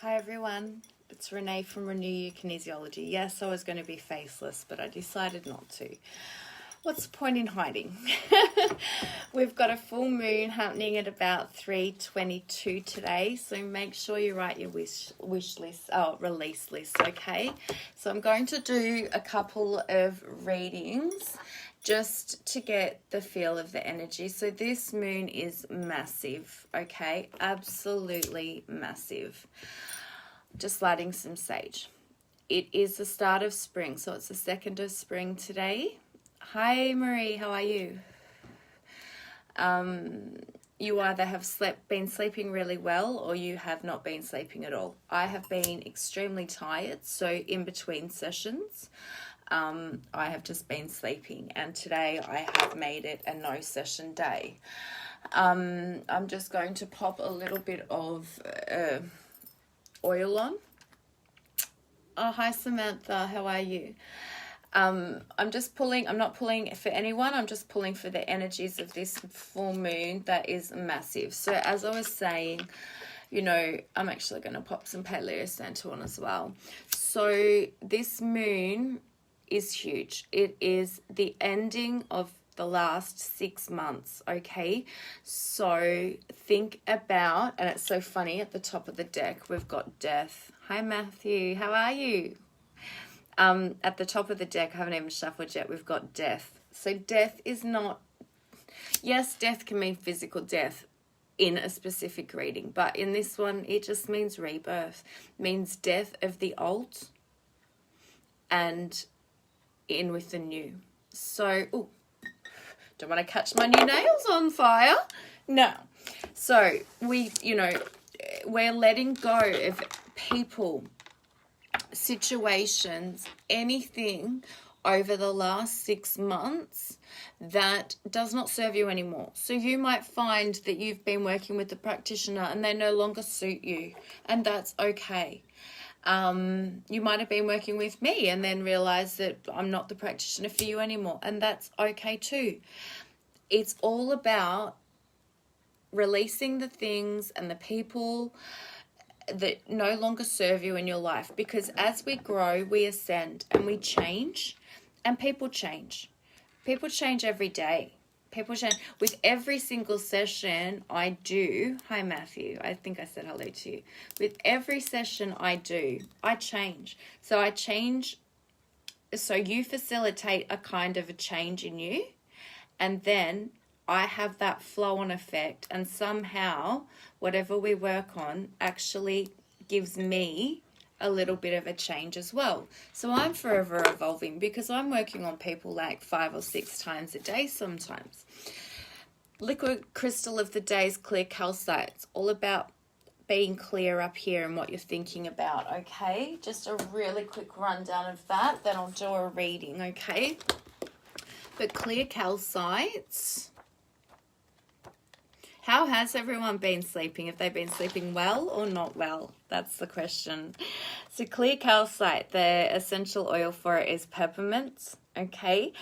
Hi everyone, it's Renee from Renew You Kinesiology. Yes, I was going to be faceless, but I decided not to. What's the point in hiding? We've got a full moon happening at about 3:22 today, so make sure you write your release list, okay? So I'm going to do a couple of readings just to get the feel of the energy. So this moon is massive, okay? Absolutely massive. Just lighting some sage. It is the start of spring, so it's the 2nd of spring today. Hi Marie, how are you? You either have been sleeping really well or you have not been sleeping at all. I have been extremely tired, so in between sessions, I have just been sleeping, and today I have made it a no session day. I'm just going to pop a little bit of oil on. Oh, hi Samantha, how are you? I'm not pulling for anyone, I'm just pulling for the energies of this full moon that is massive. So as I was saying, you know, I'm actually going to pop some Palo Santo on as well. So this moon is huge. It is the ending of the last 6 months, okay? So think about, and it's so funny, at the top of the deck we've got death. Hi Matthew, how are you? At the top of the deck, I haven't even shuffled yet, we've got death. So death is not, yes, death can mean physical death in a specific reading, but in this one it just means rebirth, means death of the old and in with the new. So, don't want to catch my new nails on fire. No. So we're letting go of people, situations, anything over the last 6 months that does not serve you anymore. So you might find that you've been working with a practitioner and they no longer suit you, and that's okay. You might have been working with me and then realize that I'm not the practitioner for you anymore, and that's okay too. It's all about releasing the things and the people that no longer serve you in your life, because as we grow, we ascend and we change, and people change. People change every day. People change. With every single session I do, hi Matthew, I think I said hello to you. With every session I do, I change. So I change, so you facilitate a kind of a change in you, and then I have that flow-on effect, and somehow whatever we work on actually gives me a little bit of a change as well. So I'm forever evolving because I'm working on people like 5 or 6 times a day sometimes. Liquid crystal of the day is clear calcite. It's all about being clear up here and what you're thinking about, okay? Just a really quick rundown of that, then I'll do a reading, okay? But clear calcites. How has everyone been sleeping? Have they been sleeping well or not well? That's the question. So clear calcite, the essential oil for it is peppermint, okay?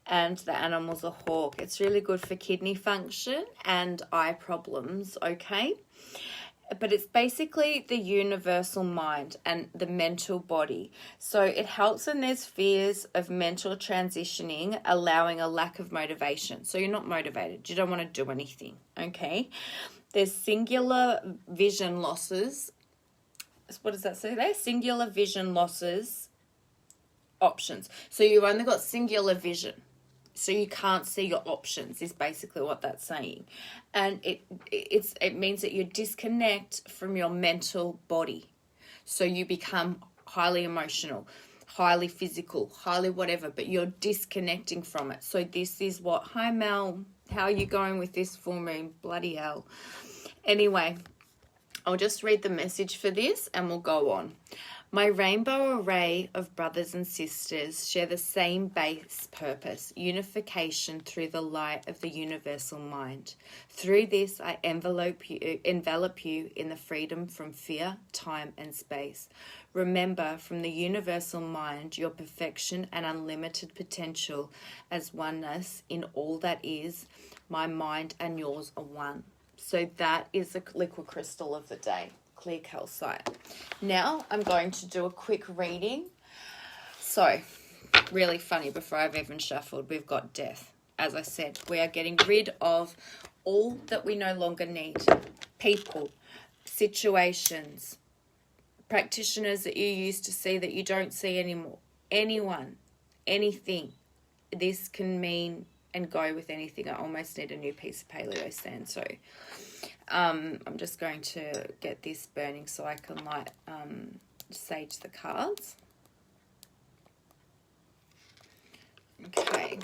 And the animal's a hawk. It's really good for kidney function and eye problems, okay? But it's basically the universal mind and the mental body. So it helps when there's fears of mental transitioning, allowing a lack of motivation. So you're not motivated. You don't want to do anything, okay? There's singular vision losses. What does that say there? Singular vision losses options. So you've only got singular vision. So you can't see your options is basically what that's saying. And it means that you disconnect from your mental body. So you become highly emotional, highly physical, highly whatever, but you're disconnecting from it. So this is what, hi Mel, how are you going with this full moon? Bloody hell. Anyway, I'll just read the message for this and we'll go on. My rainbow array of brothers and sisters share the same base purpose, unification through the light of the universal mind. Through this, I envelop you in the freedom from fear, time, and space. Remember, from the universal mind, your perfection and unlimited potential as oneness in all that is. My mind and yours are one. So that is the liquid crystal of the day. clear calcite. Now I'm going to do a quick reading. So, really funny, before I've even shuffled, we've got death. As I said, we are getting rid of all that we no longer need. People, situations, practitioners that you used to see that you don't see anymore. Anyone, anything. This can mean and go with anything. I almost need a new piece of paleo sand, so I'm just going to get this burning so I can light sage the cards. Okay,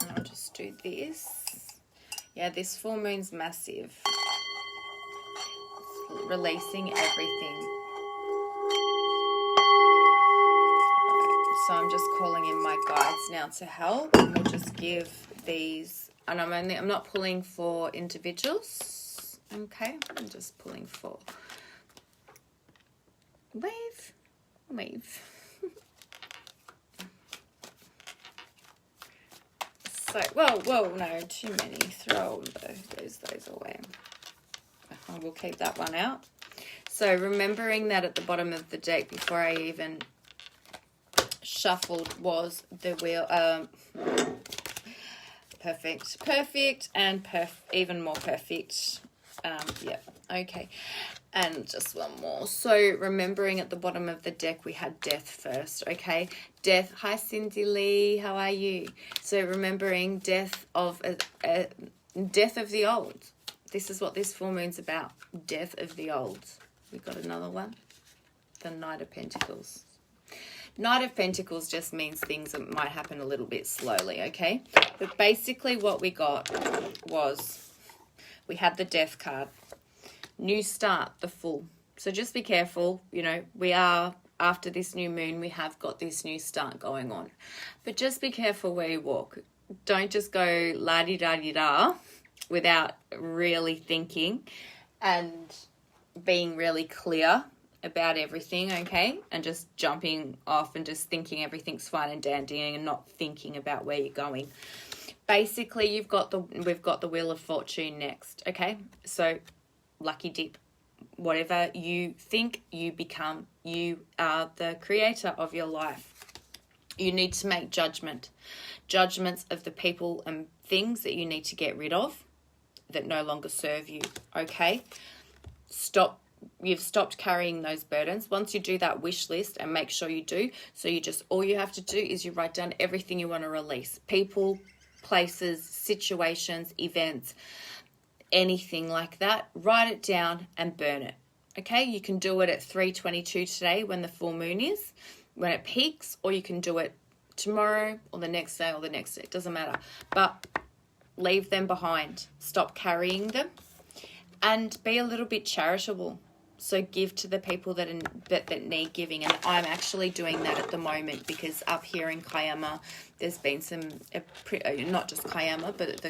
I'll just do this. Yeah, this full moon's massive. It's releasing everything. So I'm just calling in my guides now to help. We'll just give these, and I'm not pulling for individuals. Okay, I'm just pulling for wave. So, whoa, no, too many. Throw those away. We'll keep that one out. So remembering that at the bottom of the deck, before I even shuffled, was the wheel. Perfect, and even more perfect. Yeah, okay. And just one more. So remembering at the bottom of the deck, we had death first, okay? Death. Hi, Cindy Lee. How are you? So remembering death of death of the old. This is what this full moon's about. Death of the old. We've got another one. The Knight of Pentacles. Knight of Pentacles just means things that might happen a little bit slowly, okay? But basically what we got was, we had the Death card. New start, the Fool. So just be careful. You know, we are, after this new moon, we have got this new start going on. But just be careful where you walk. Don't just go la-di-da-di-da without really thinking and being really clear about everything, okay? And just jumping off and just thinking everything's fine and dandy and not thinking about where you're going. Basically, we've got the Wheel of Fortune next, okay? So, lucky dip. Whatever you think, you become. You are the creator of your life. You need to make judgments of the people and things that you need to get rid of that no longer serve you, okay? You've stopped carrying those burdens. Once you do that wish list, and make sure you do, so all you have to do is you write down everything you want to release. People, places, situations, events, anything like that. Write it down and burn it. Okay, you can do it at 3:22 today when the full moon is, when it peaks, or you can do it tomorrow or the next day or the next day. It doesn't matter. But leave them behind. Stop carrying them and be a little bit charitable. So give to the people that need giving. And I'm actually doing that at the moment because up here in Kiama, there's been some, not just Kiama, but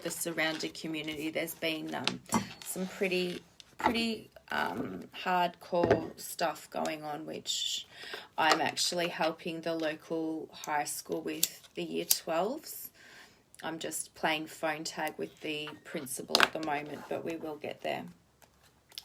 the surrounding community, there's been some pretty hardcore stuff going on, which I'm actually helping the local high school with the year 12s. I'm just playing phone tag with the principal at the moment, but we will get there.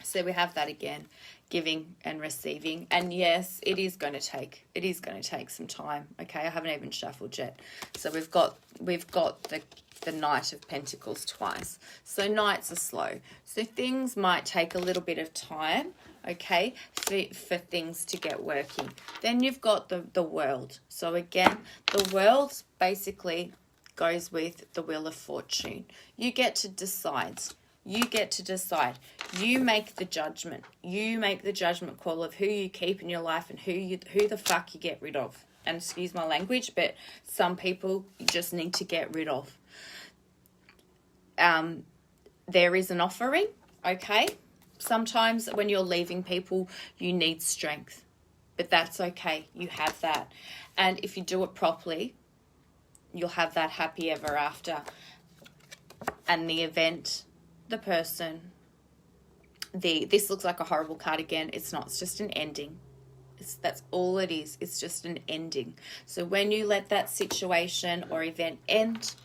So we have that again, giving and receiving. And yes, it is going to take some time. Okay, I haven't even shuffled yet. So we've got the Knight of Pentacles twice. So Knights are slow. So things might take a little bit of time, okay, for things to get working. Then you've got the World. So again, the World basically goes with the Wheel of Fortune. You get to decide. You make the judgment. You make the judgment call of who you keep in your life and who the fuck you get rid of. And excuse my language, but some people you just need to get rid of. There is an offering, okay? Sometimes when you're leaving people, you need strength. But that's okay. You have that. And if you do it properly, you'll have that happy ever after. And the event, the person, this looks like a horrible card again. It's not. It's just an ending. That's all it is. It's just an ending. So when you let that situation or event end,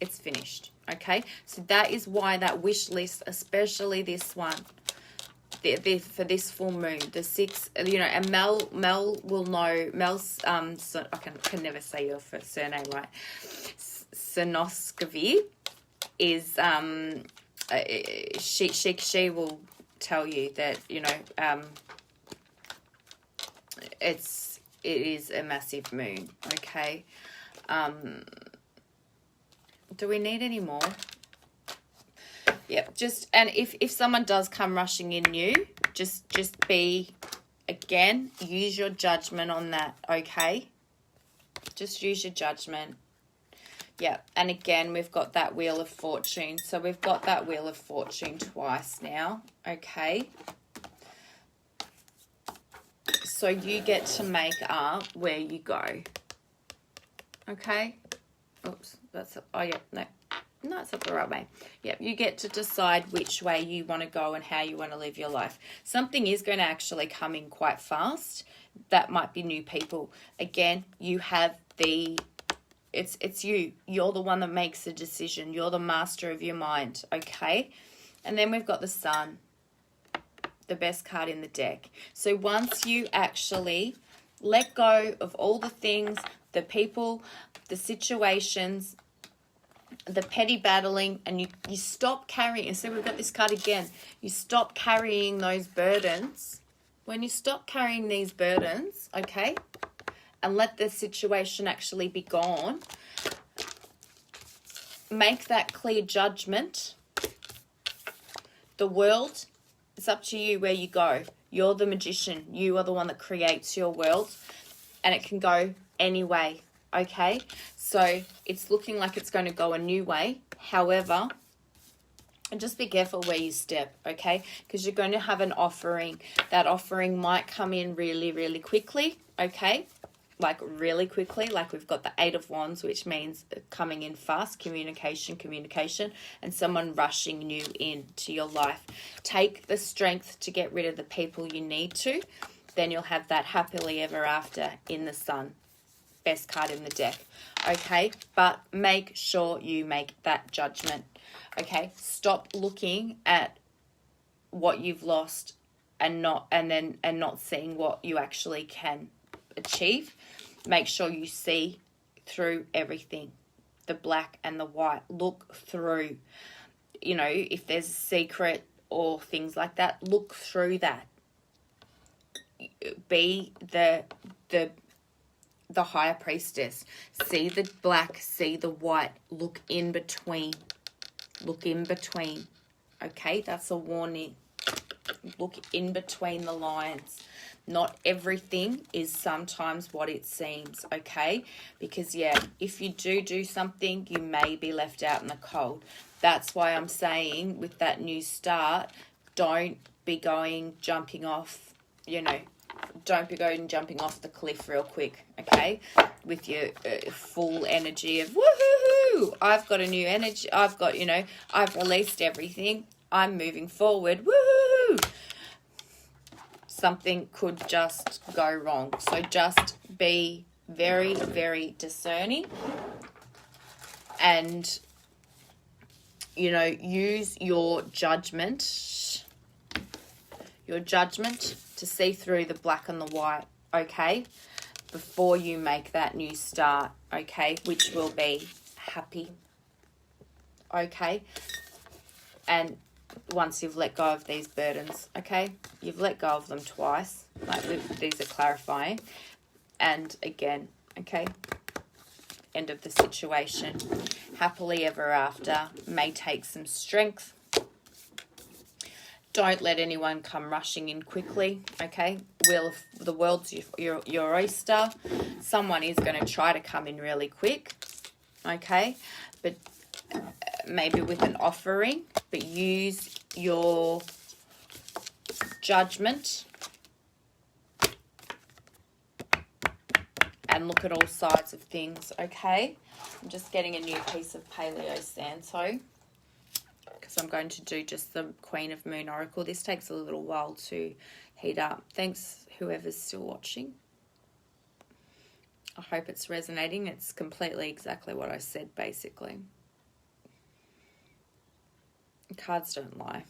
it's finished. Okay, so that is why that wish list, especially this one, for this full moon, the 6, you know, and Mel will know. Mel's so I can never say your first surname right. Sinoscovy is she will tell you that, you know, it is a massive moon. Okay, do we need any more? Yep, and if someone does come rushing in new, just be, again, use your judgment on that, okay? Just use your judgment. Yeah, and again, we've got that Wheel of Fortune. So we've got that Wheel of Fortune twice now, okay? So you get to make up where you go, okay? Oops, oh yeah, no, it's not the right way. Yep, you get to decide which way you want to go and how you want to live your life. Something is going to actually come in quite fast. That might be new people. Again, you have it's you. You're the one that makes the decision. You're the master of your mind, okay? And then we've got the Sun, the best card in the deck. So once you actually let go of all the things, the people, the situations, the petty battling, and you stop carrying, and so we've got this card again, you stop carrying those burdens. When you stop carrying these burdens, okay, and let the situation actually be gone, make that clear judgment. The world, it's up to you where you go. You're the magician. You are the one that creates your world, and it can go any way. Okay, so it's looking like it's going to go a new way. However, and just be careful where you step, okay? Because you're going to have an offering. That offering might come in really, really quickly, okay? Like really quickly. Like we've got the 8 of Wands, which means coming in fast, communication, and someone rushing you into your life. Take the strength to get rid of the people you need to. Then you'll have that happily ever after in the Sun. Best card in the deck, okay? But make sure you make that judgment, okay? Stop looking at what you've lost and not seeing what you actually can achieve. Make sure you see through everything, the black and the white. Look through, you know, if there's a secret or things like that, look through that. Be the higher priestess. See the black, see the white. Look in between. Look in between. Okay, that's a warning. Look in between the lines. Not everything is sometimes what it seems, okay? Because, yeah, if you do something, you may be left out in the cold. That's why I'm saying with that new start, don't be jumping off, you know, don't be going jumping off the cliff real quick, okay? With your full energy of, woohoo, I've got a new energy. I've got, you know, I've released everything. I'm moving forward. Woohoo! Something could just go wrong. So just be very, very discerning and, you know, use your judgment to see through the black and the white, okay, before you make that new start, okay, which will be happy, okay, and once you've let go of these burdens, okay, you've let go of them twice, like these are clarifying, and again, okay, end of the situation, happily ever after, may take some strength. Don't let anyone come rushing in quickly, okay? The world's your oyster. Someone is going to try to come in really quick, okay? But maybe with an offering, but use your judgment and look at all sides of things, okay? I'm just getting a new piece of Paleo Santo, because I'm going to do just the Queen of Moon Oracle. This takes a little while to heat up. Thanks, whoever's still watching. I hope it's resonating. It's completely exactly what I said, basically. Cards don't lie.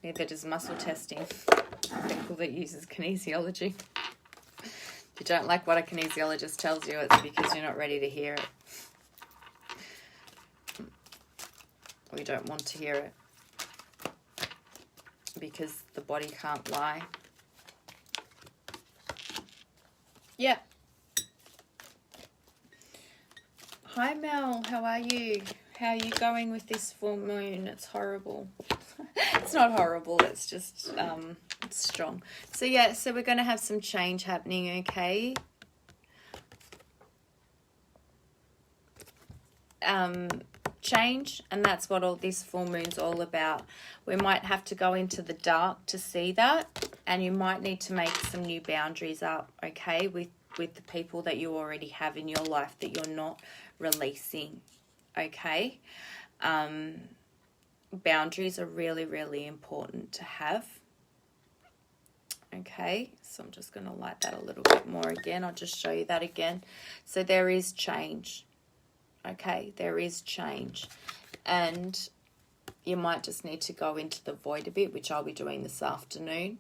Neither does muscle testing. People that uses kinesiology. If you don't like what a kinesiologist tells you, it's because you're not ready to hear it. Or you don't want to hear it. Because the body can't lie. Yeah. Hi Mel, how are you? How are you going with this full moon? It's horrible. It's not horrible, it's just it's strong. So yeah, so we're going to have some change happening, okay? Change, and that's what all this full moon's all about. We might have to go into the dark to see that, and you might need to make some new boundaries up, okay, with the people that you already have in your life that you're not releasing, okay? Boundaries are really, really important to have. Okay, so I'm just going to light that a little bit more again. I'll just show you that again. So there is change. Okay, there is change. And you might just need to go into the void a bit, which I'll be doing this afternoon.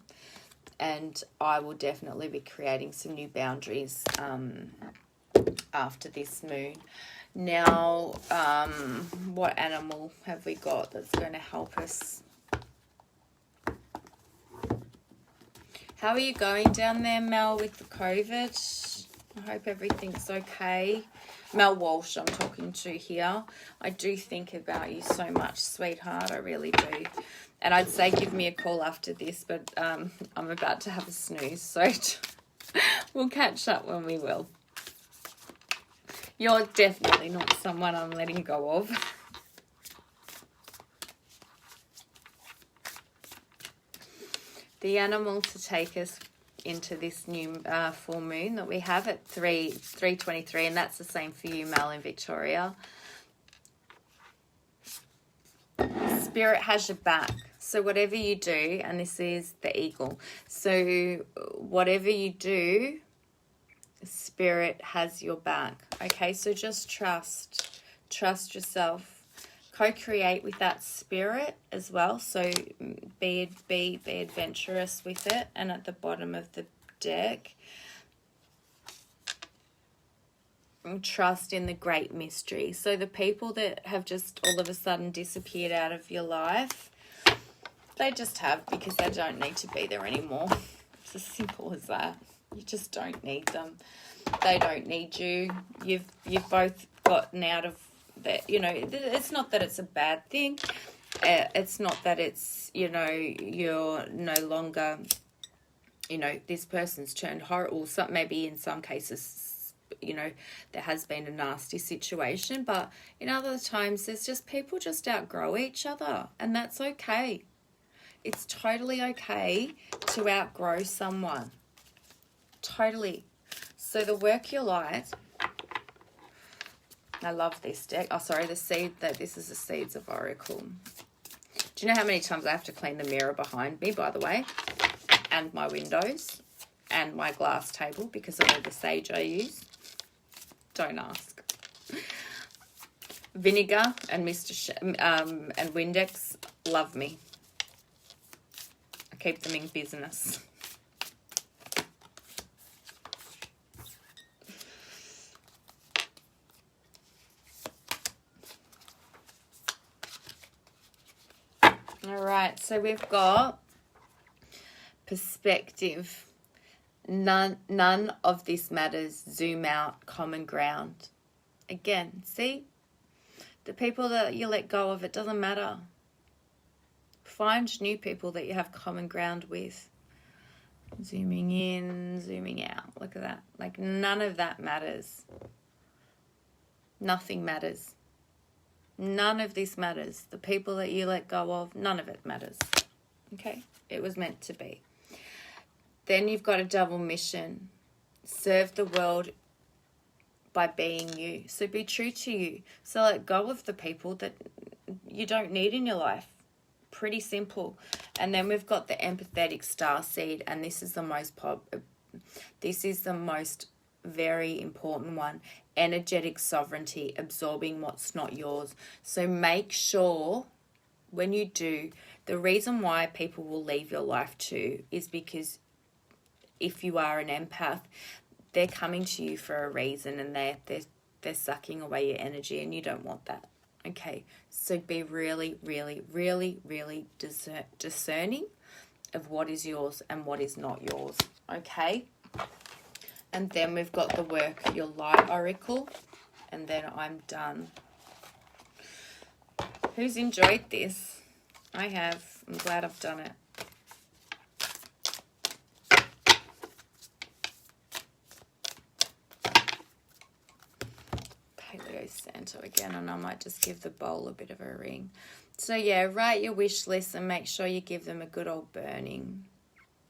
And I will definitely be creating some new boundaries after this moon. Now, what animal have we got that's going to help us? How are you going down there, Mel, with the COVID? I hope everything's okay. Mel Walsh, I'm talking to here. I do think about you so much, sweetheart. I really do. And I'd say give me a call after this, but I'm about to have a snooze, so we'll catch up when we will. You're definitely not someone I'm letting go of. The animal to take us into this new full moon that we have at 3:23, and that's the same for you, Mel, in Victoria. Spirit has your back. So whatever you do, and this is the eagle. So whatever you do, Spirit has your back. Okay, so just trust yourself. Co-create with that spirit as well. So be adventurous with it. And at the bottom of the deck, trust in the great mystery. So the people that have just all of a sudden disappeared out of your life, they just have, because they don't need to be there anymore. It's as simple as that. You just don't need them. They don't need you. You've both gotten out of that. You know, it's not that it's a bad thing. It's not that it's, you know, you're no longer, you know, this person's turned horrible. Some, maybe in some cases, you know, there has been a nasty situation, but in other times there's just people just outgrow each other, and that's okay. It's totally okay to outgrow someone. Totally. So the work your light, I love this deck. Oh, sorry, this is the Seeds of Oracle. Do you know how many times I have to clean the mirror behind me, by the way? And my windows and my glass table because of all the sage I use? Don't ask. Vinegar and and Windex love me. I keep them in business. All right, so we've got perspective. None of this matters. Zoom out. Common ground. Again, see? The people that you let go of, it doesn't matter. Find new people that you have common ground with. Zooming in, zooming out. Look at that. Like, none of that matters. Nothing matters. None of this matters. The people that you let go of, none of it matters. Okay? It was meant to be. Then you've got a double mission. Serve the world by being you. So be true to you. So let go of the people that you don't need in your life. Pretty simple. And then we've got the empathetic starseed, and this is the most very important one. Energetic sovereignty, absorbing what's not yours. So make sure when you do, the reason why people will leave your life too is because if you are an empath, they're coming to you for a reason, and they're sucking away your energy, and you don't want that. Okay, so be really, really, really, really discerning of what is yours and what is not yours. Okay, and then we've got the Work Your Light Oracle, and then I'm done. Who's enjoyed this? I have. I'm glad I've done it. Paleo Santa again, and I might just give the bowl a bit of a ring. So yeah, write your wish list and make sure you give them a good old burning.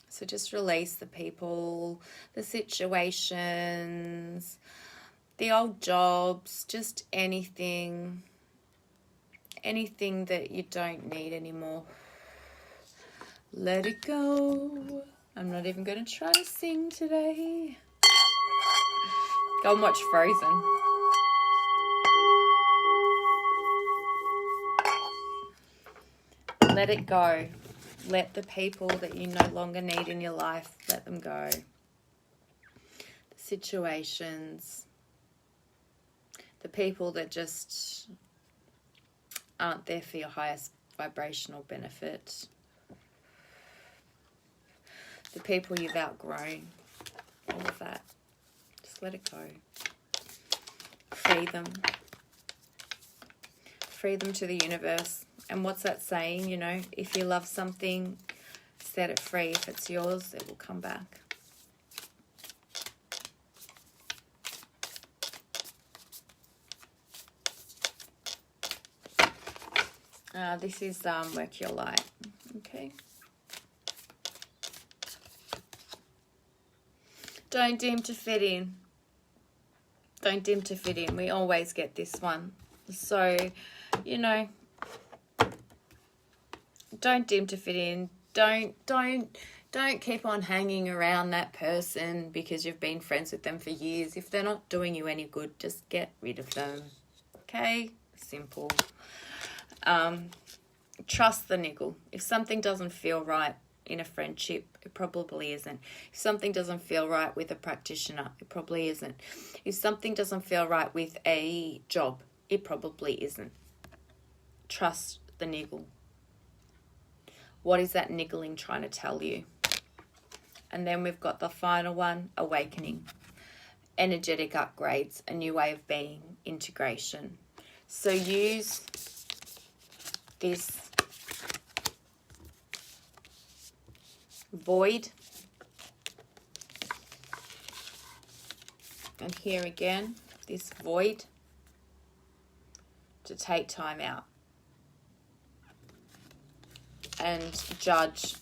So just release the people, the situations, the old jobs, just anything that you don't need anymore. Let it go. I'm not even going to try to sing today. Go and watch Frozen. Let it go. Let the people that you no longer need in your life, let them go. The situations, the people that just aren't there for your highest vibrational benefit, the people you've outgrown, all of that. Just let it go. Free them. Free them to the universe. And what's that saying, you know, if you love something, set it free. If it's yours, it will come back. This is Work Your Light. Okay. Don't dim to fit in. Don't dim to fit in. We always get this one. So, you know, don't dim to fit in. Don't keep on hanging around that person because you've been friends with them for years. If they're not doing you any good, just get rid of them. Okay? Simple. Trust the niggle. If something doesn't feel right in a friendship, it probably isn't. If something doesn't feel right with a practitioner, it probably isn't. If something doesn't feel right with a job, it probably isn't. Trust the niggle. What is that niggling trying to tell you? And then we've got the final one, awakening. Energetic upgrades, a new way of being, integration. So use this void. And here again, this void to take time out and judge,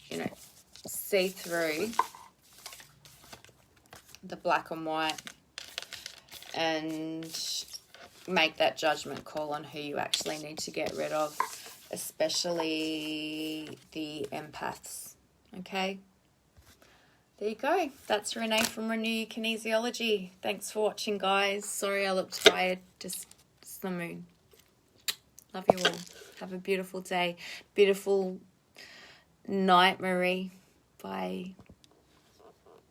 you know, see through the black and white and make that judgment call on who you actually need to get rid of, especially the empaths. Okay? There you go. That's Renee from Renew Your Kinesiology. Thanks for watching, guys. Sorry I look tired. Just the moon. Love you all. Have a beautiful day. Beautiful night, Marie. Bye.